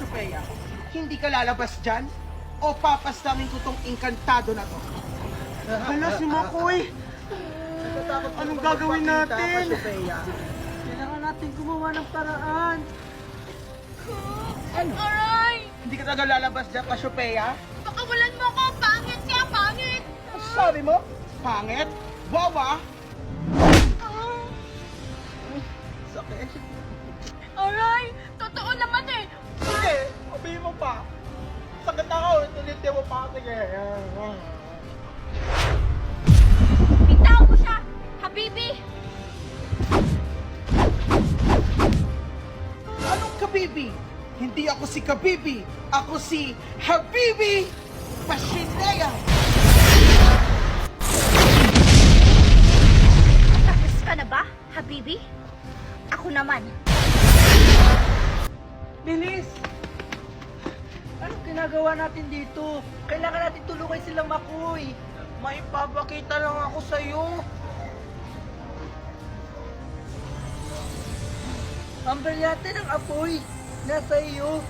Cassiopeia, hindi ka lalabas dyan? O papastamin ko tong inkantado na to? Hala, si Makoy! Anong gagawin natin? Kailangan natin gumawa ng paraan. Ano? Aray! Hindi ka talaga lalabas dyan, Cassiopeia? Pakawalan mo ko! Pangit siya! Pangit! Ano sabi mo? Pangit? Wawa? Sakit. Aray! Totoo naman eh! Sige, sabihin mo pa. Sakit ako, ulitin mo pa. Sige. Bitaw mo siya! Habibi! Anong Kabibi? Hindi ako si Kabibi. Ako si Habibi Pashinea. Tapos ka na ba, Habibi? Ako naman. Bilis! Anong ginagawa natin dito? Kailangan natin tulungan sila Makoy. May papakita lang ako sa'yo. Ang brilyante ng apoy, nasa iyo.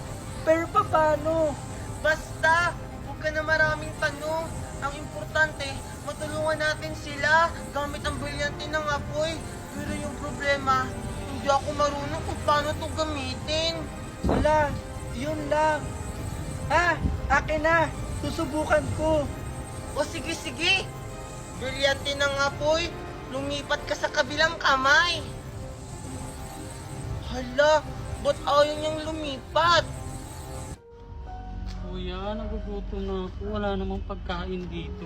Pero paano? Basta, huwag ka na maraming tanong. Ang importante, matulungan natin sila gamit ang brilyante ng apoy. Pero yung problema, hindi ako marunong kung paano ito gamitin. Wala, yun lang. Akin na. Susubukan ko. O sige, sige. Brilyante ng apoy, lumipat ka sa kabilang kamay. Hala, ba't ayaw niyang lumipat? Kuya, nagugutom na ako. Wala namang pagkain dito.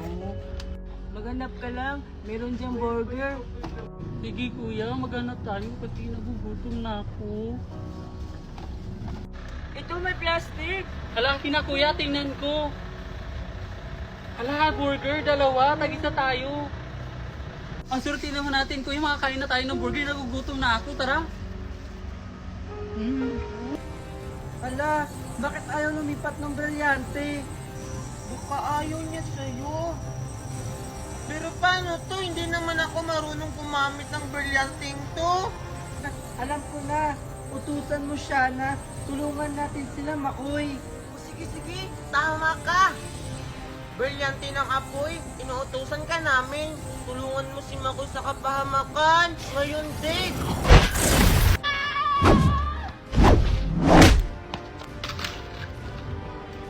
Maghanap ka lang, meron diyang burger. Sige kuya, maghanap tayo kasi nagugutom na ako. Ito may plastic. Hala, akin na kuya, tingnan ko. Hala, burger, dalawa, tag-isa tayo. Ang surti naman natin kuya, makakain na tayo ng burger. Nagugutom na ako, tara. Hala, bakit ayaw lumipat ng brilyante? Baka ayaw niya sa'yo. Pero paano to? Hindi naman ako marunong gumamit ng brilyanteng to. Alam ko na, utusan mo siya na tulungan natin sila Makoy. O sige, sige, tama ka. Brilyante ng apoy, inuutusan ka namin. Tulungan mo si Makoy sa kapahamakan. Ngayon din.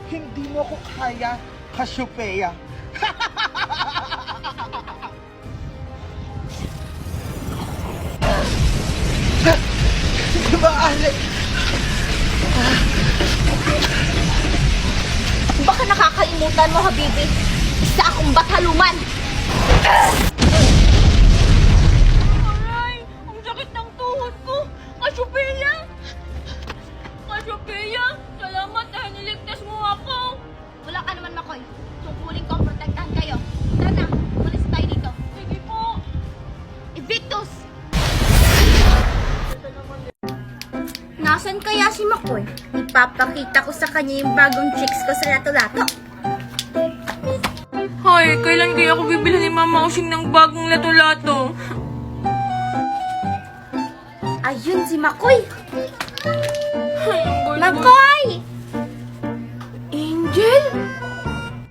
Hindi mo ko kaya, Cassiopeia. Diba, Alec? Baka nakakalimutan mo, Habibi. Isa akong bataluman. Aray! Ang sakit ng tuhod ko! Cassiopeia! Cassiopeia! Salamat dahil niligtas mo ako! Wala ka naman, Makoy. Tungkulin ko ang protektahan kayo. Tara na, umalis tayo dito. Sige po! Evictus! Nasaan kaya si Makoy? Ipapakita ko sa kanya yung bagong chicks ko sa lato-lato. Hoy, kailan kaya ako bibili ni Mama Using ng bagong lato-lato? Ayun si Makoy! Ay, ang gulo. Makoy! Angel?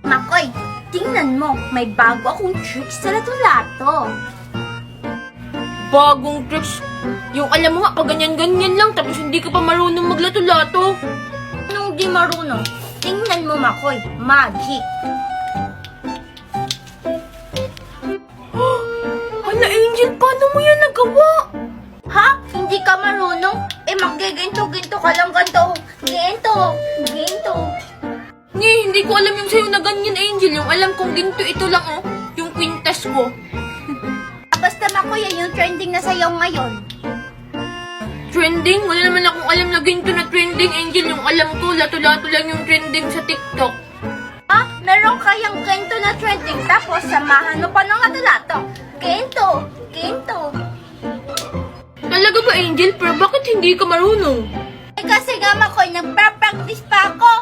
Makoy, tingnan mo, may bago akong tricks sa lato-lato. Bagong tricks. Yung alam mo nga, kaganyan-ganyan lang, tapos hindi ka pa marunong maglato-lato. Anong di marunong? Tingnan mo, Makoy, magic. Hala, Angel, paano mo yan nagawa? Ha? Hindi ka marunong? Eh, magiginto-ginto ka lang ganito. Ginto, ginto. Hindi ko alam yung sa'yo na ganyan, Angel. Yung alam kong ginto, ito lang, oh. Yung quintas ko. Basta Makoy, yan yung trending na sa'yo ngayon. Trending? Wala naman akong alam na ginto na trending, Angel. Yung alam ko, lato-lato lang yung trending sa TikTok. Ha? Meron kayang ginto na trending, tapos samahan mo pa ng lato-lato. Ginto, ginto. Talaga ba, Angel? Pero bakit hindi ka marunong? Eh, kasi nga Makoy, nagpa-practice pa ako.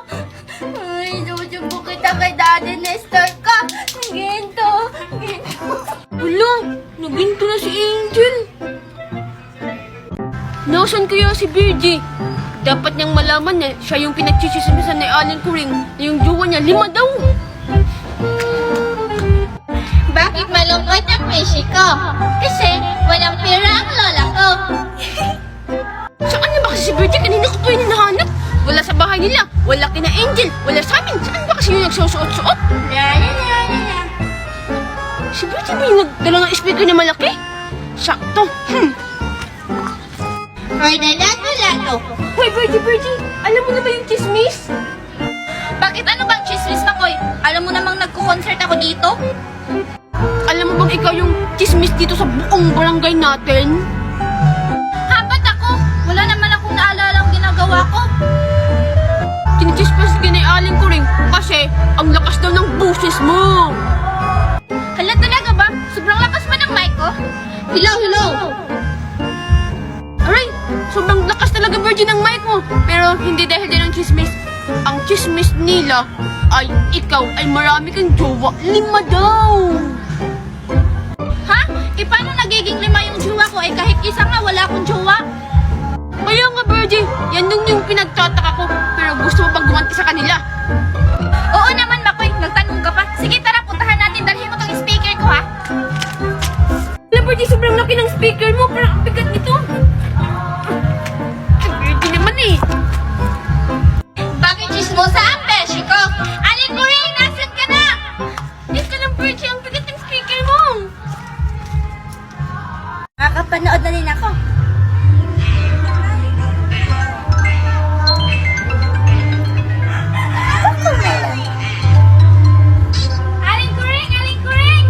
Ay, susubo kita kay Daddy Nestor ko. Ginto, ginto. Wala, naginto na si Angel. Nasaan kaya si Virgie? Dapat niyang malaman na siya yung pinagchichismisan ni Aling Kuring na yung jowa niya 5 daw. Bakit malungkot ang beshi ko? Kasi walang pera ang lola ko. Saan na ba kasi si Bertie? Kanina ko pa yun hinahanap. Wala sa bahay nila, wala kina Angel, wala sa amin. Saan ba kasi yung nagsusuot-suot? La la la la la. Si Bertie ba yung nagdala ng speaker na malaki? Sakto. Hoy, dalato-lato. Hoy, Bertie, alam mo na ba yung chismis? Bakit ano bang chismis na, Koy? Alam mo namang nagko-concert ako dito? Alam mo bang ikaw yung chismis dito sa buong barangay natin? Habat ako. Wala naman akong naalala ang ginagawa ko. Tinichismis ka ni Aling Kuring kasi ang lakas daw ng boses mo. Hala talaga ba? Sobrang lakas ba ng mic ko? Hello. Aray, sobrang lakas talaga Virgin ng mic mo. Pero hindi dahil din ang chismis. Ang chismis nila ay ikaw ay marami kang jowa. 5 daw. Ha? E paano nagiging 5 yung jowa ko? Eh kahit isa nga wala akong jowa. Kaya nga Virgin, yan yung pinagtataka ko. Pero gusto mo bang gumanti sa kanila? Oo naman, Makoy. Nagtanong ka pa. Sige, tara, puntahan natin. Dalhin mo tong speaker ko, ha? Alam Virgin, sobrang laki ng speaker mo. Parang ang bigat nito. Virgin naman eh. Bakit chismosa ang beshi ko? Aling Kuring, nasan ka na? Ito lang Virgin, ang bigat ng speaker mo. Nakapanood na din ako. Aling Kuring!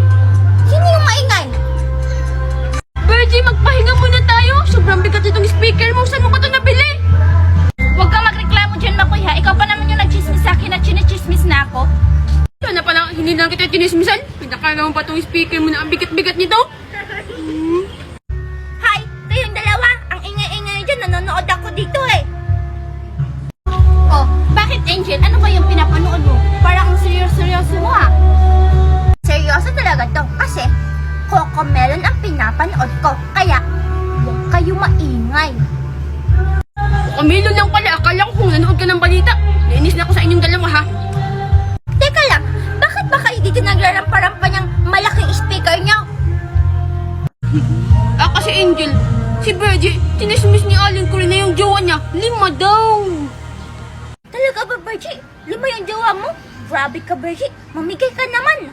Sino yung maingay? Virgin, magpahinga muna tayo. Sobrang bigat itong speaker mo. Saan mo ba ito nabili? Huwag kang magreklamo dyan, Makoy, ha? Ikaw pa naman yung nagchismis sa akin at chinichismis na ako. Sana pala, hindi lang kita tinismisan. Pinakala mo pa itong speaker mo na ang bigat-bigat nito. Hi! Kayong dalawa! Ang ingay-ingay dyan, nanonood ako dito eh! Oh, bakit Angel? Ano ba yung pinapanood mo? Parang seryoso mo ha? Seryoso talaga to kasi Coco Melon ang pinapanood ko. Kaya, huwag kayo maingay. Kamilo lang pala. Akala ko kung nanood ka ng balita. Nainis na ako sa inyong dalawa ha. Teka lang, bakit ba kayo dito nagrarampa-rampa niyang malaking speaker niyo? Kasi Angel, si Virgie, tinismiss ni Aling Kuring na yung jowa niya. 5 daw. Talaga ba, Virgie? 5 yung jowa mo? Grabe ka, Virgie. Mamigay ka naman.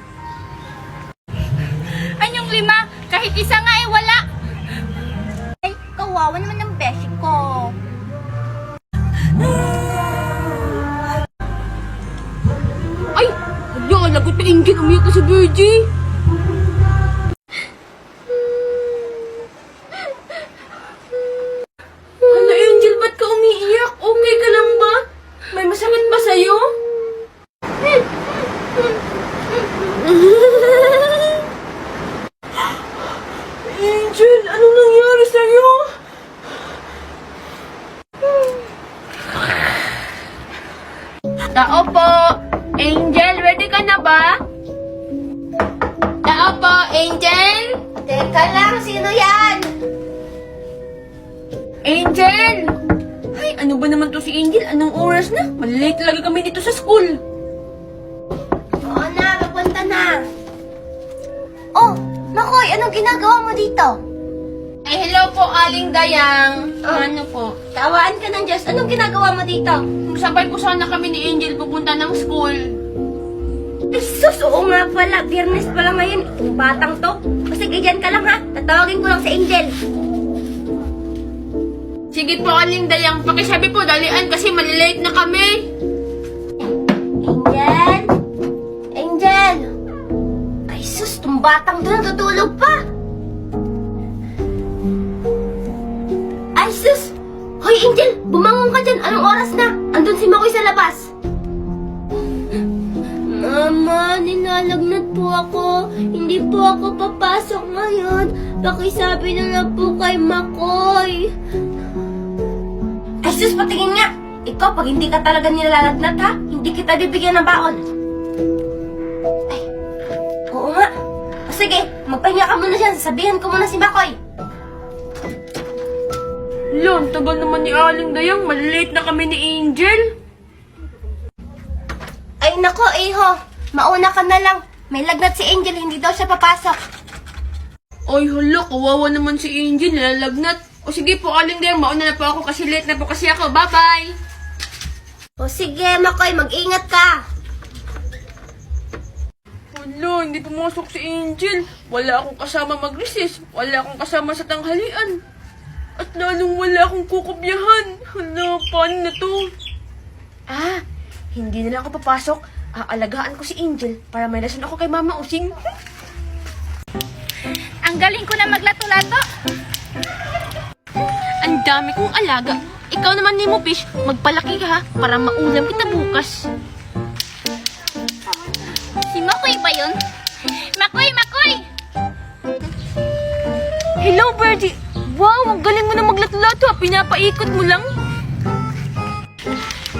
Anyong 5? Kahit isa nga eh, wala. Ay, kawawa naman ng beshi ko. Ay, hala, lagot na Angel. Umiyak ka si Virgie. Hala Angel, ba't ka umiiyak? Okay ka lang ba? May masakit ba sa'yo? Angel, anong nangyari sa'yo? Tao po! Angel, ready ka na ba? Tao po, Angel! Teka lang, sino yan? Angel! Ay, ano ba naman to si Angel? Anong oras na? Malilate talaga kami dito sa school. Oo na, papunta na. Oh, Makoy, anong ginagawa mo dito? Ay, hello po, Aling Dayang. Ano po? Kawaan ka ng Diyos. Anong ginagawa mo dito? Sabay po sana kami ni Angel pupunta ng school. Sus, oo nga pala. Biyernes pala ngayon. Itong batang to. O sige, dyan ka lang ha. Tatawagin ko lang si Angel. Sige po, Aling Dayang. Pakisabi po, dalian kasi malilate na kami. Angel? Angel? Ay sus, itong batang to natutulog pa. Ay sus! Hoy Angel, bumangon ka dyan. Anong oras na? Andun si Makoy sa labas. Mama, nilalagnat po ako. Hindi po ako papasok ngayon. Pakisabi na lang po kay Makoy. Ay sus, patingin nga. Ikaw, pag hindi ka talaga nilalagnat ha, hindi kita bibigyan ng baon. Ay, oo nga. O sige, magpahinga ka muna dyan. Sabihan ko muna si Makoy. Hala, ang tagal naman ni Aling Dayang. Malilate na kami ni Angel. Ay nako, Iho. Mauna ka na lang. May lagnat si Angel, hindi daw siya papasok. Ay, hala, kawawa naman si Angel. Nalalagnat. O sige po, Aling Dayang. Mauna na po ako kasi late na po kasi ako. Bye-bye! O sige, Makoy, mag-ingat ka. Hala, hindi pumasok si Angel. Wala akong kasama mag-recess. Wala akong kasama sa tanghalian. At lalong wala akong kukubyahan. Hala, paano na to? Ah, hindi na lang ako papasok. Aalagaan ko si Angel para may lesson ako kay Mama Using. Ang galing ko na maglato-lato. Ang dami kong alaga. Ikaw naman, Nemo Fish, magpalaki ka ha para maulam kita bukas. Si Makoy ba yun? Makoy, Makoy! Hello, Birdie! Wow, ang galing mo na maglato-lato ha. Pinapaikot mo lang.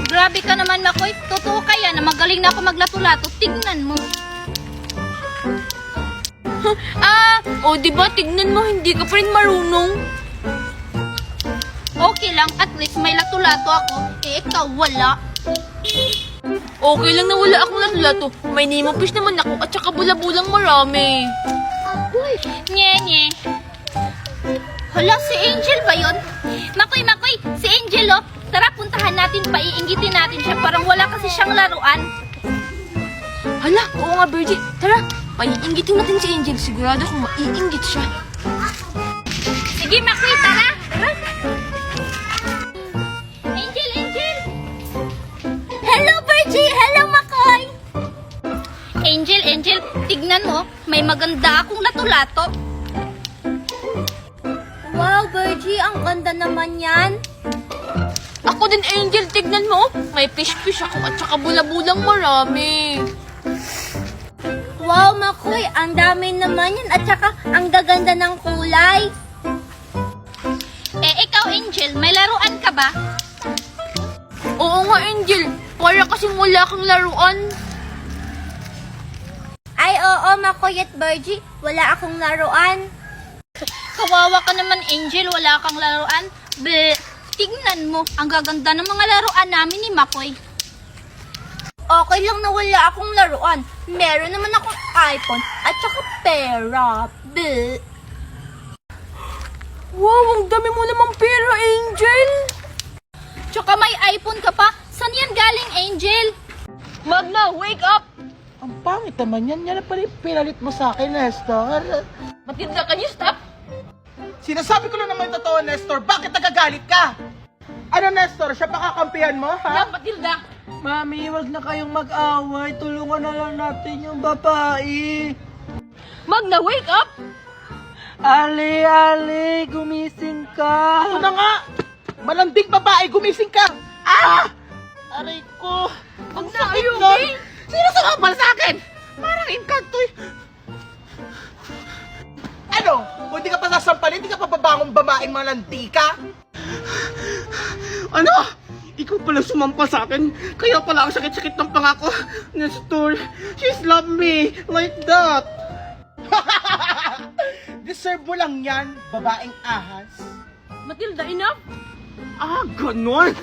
Grabe ka naman, Makoy. Totoo kaya na magaling na ako maglato-lato. Tignan mo. O diba, tignan mo, hindi ka pa rin marunong. Okay lang, at least may lato-lato ako. Eh, ikaw wala. Okay lang na wala akong lato-lato. May Nemo Fish naman ako at saka bula-bulang marami. Nye-nye. Hala, si Angel ba yun? Makoy, Makoy, si Angel oh. Tara, puntahan natin, paiingitin natin siya. Parang wala kasi siyang laruan. Hala, oo nga, Birdie. Tara, paiingitin natin si Angel. Sigurado kung maiinggit siya. Sige, Makoy, tara. Angel, Angel. Hello, Virgie. Hello, Makoy. Angel, Angel, tignan mo. May maganda akong lato-lato. Wow, Virgie, ang ganda naman yan. Ako din, Angel. Tignan mo. May fish-fish ako at saka bula-bulang marami. Wow, Makoy, ang dami naman yan at saka ang gaganda ng kulay. Eh, ikaw, Angel, may laruan ka ba? Oo nga, Angel. Para kasing wala kang laruan. Ay, oo, Makoy at Virgie, wala akong laruan. Kawawa ka naman, Angel. Wala kang laruan. Bleh. Tignan mo. Ang gaganda ng mga laruan namin ni Makoy. Okay lang na wala akong laruan. Meron naman akong iPhone at saka pera. Bleh. Wow, ang dami mo namang pera, Angel. Tsaka may iPhone ka pa. Saan yan galing, Angel? Magna, wake up! Ang pangit naman yan. Yan na pala yung pinalit mo sa akin, Nestor. Matilda, can you stop? Sinasabi ko lang naman yung totoo, Nestor. Bakit nagagalit ka? Ano, Nestor? Siya pa kakampihan mo, ha? Matilda! Mami, wag na kayong mag-away. Tulungan na lang natin yung babae. Magna, wake up! Ali, Ali, gumising ka. Ako na nga. Malanding babae, gumising ka. Ah! Aray ko. Ang sakit nun. Sino sumabal sa akin? Parang inkanto eh. Ano? Kung di ka pa sasampalin, di ka pa babangong babaeng malandi ka? Ano? Ikaw pala sumampa sa akin. Kaya pala ang sakit-sakit ng pangako. Nestor, she's love me like that. Deserve mo lang yan, babaeng ahas. Matilda, enough! Ah, ganon?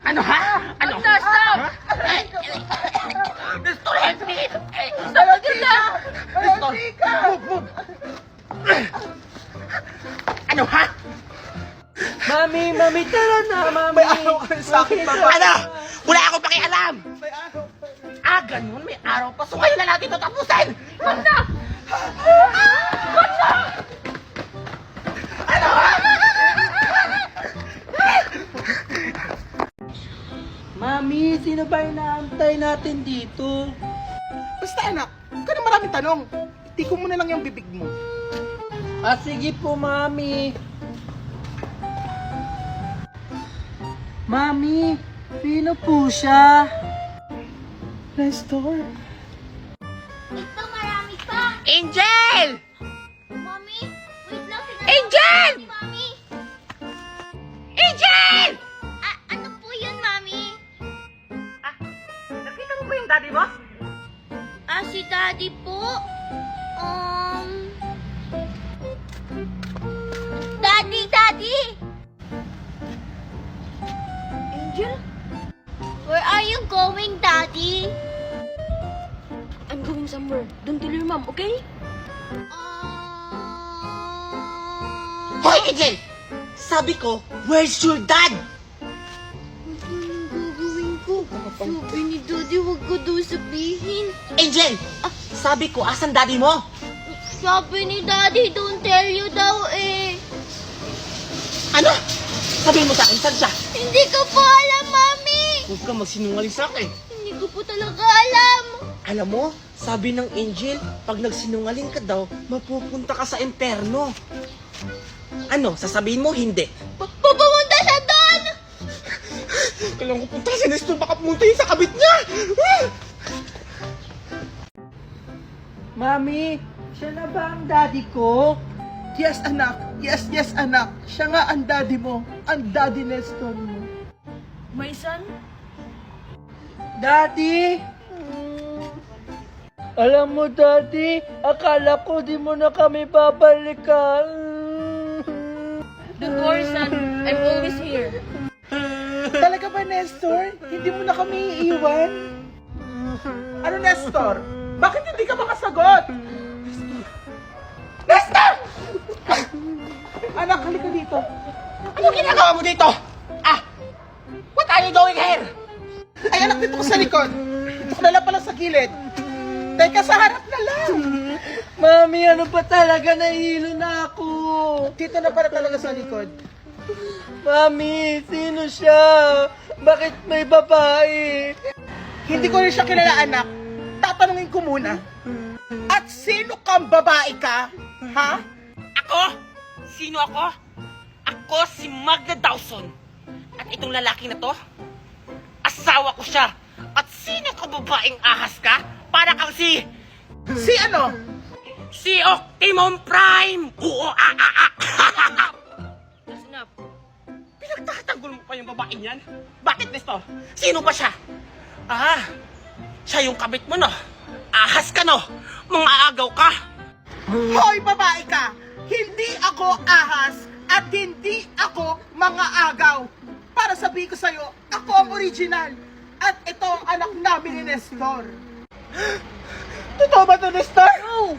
Ano ha? Ano? Stop! Nestor, Henry! Stop, Matilda! Nestor, move! Ano ha? Mami, tara na, mami. May araw ka sa akin, babae. Ano? Wala akong pakialam! May araw. Ah, ganun, may araw pa. So ngayon na natin ito tapusin! Magna! Mami, sino ba inaantay natin dito? Basta anak, huwag ka na maraming tanong. Itikong mo na lang yung bibig mo. Ah, sige po, Mami. Mami, sino po siya? Nestor. Ito, marami pa. Angel! Mami, wait lang. Angel! Si Mami. Angel! Ano po yun, Mami? daddy mo? Si Daddy po. Daddy! Angel? Where are you going, Daddy? I'm going somewhere. Don't tell your mom, okay? Hoy, Angel! Sabi ko, where's your dad? Gagawin ko. Sabi ni Daddy, huwag ko daw sabihin. Angel! Sabi ko, asan daddy mo? Sabi ni Daddy, don't tell you daw eh. Ano? Sabihin mo sa akin, saan siya? Hindi ko po alam, Mami. Huwag kang magsinungaling sa akin. Hindi ko po talaga alam. Alam mo, sabi ng Angel, pag nagsinungaling ka daw, mapupunta ka sa imperno. Ano, sasabihin mo, hindi? Pupunta siya doon! Kailangan ko punta si Nestor, baka pumunta yun sa kabit niya! Mami, siya na ba ang daddy ko? Yes, anak. Yes, anak. Siya nga ang daddy mo. Ang daddy Nestor mo. My son? Daddy! Alam mo, Daddy, akala ko di mo na kami babalikan. Don't worry, son. I'm always here. Talaga ba, Nestor? Hindi mo na kami iiwan? Ano, Nestor? Bakit hindi ka makasagot? Nestor! Anak, halika dito. Ano ginagawa mo dito? What are you doing here? Ay, anak, dito ko sa likod. Dito ko na lang pala sa gilid. Teka, sa harap na lang. Mami, ano ba talaga? Nahihilo na ako. Dito na pala talaga sa likod. Mami, sino siya? Bakit may babae? Hindi ko rin siya kilala, anak. Tatanungin ko muna. At sino kang babae ka? Ha? Ako? Sino ako? Ako si Magda Dawson. At itong lalaki na to, asawa ko siya. At sino ka babaeng ahas ka? Para kang si ano? Si Optimum Prime! Oo, That's enough. Pinagtatanggol mo pa yung babaeng yan? Bakit, Nestor? Sino ba siya? Siya yung kabit mo, no? Ahas ka, no? Mga agaw ka! Hoy, babae ka! Hindi ako ahas at hindi ako mga agaw. Para sabihin ko sa'yo, ako ang original. At ito ang anak namin ni Nestor. Totoo ba ito, Nestor? Oo!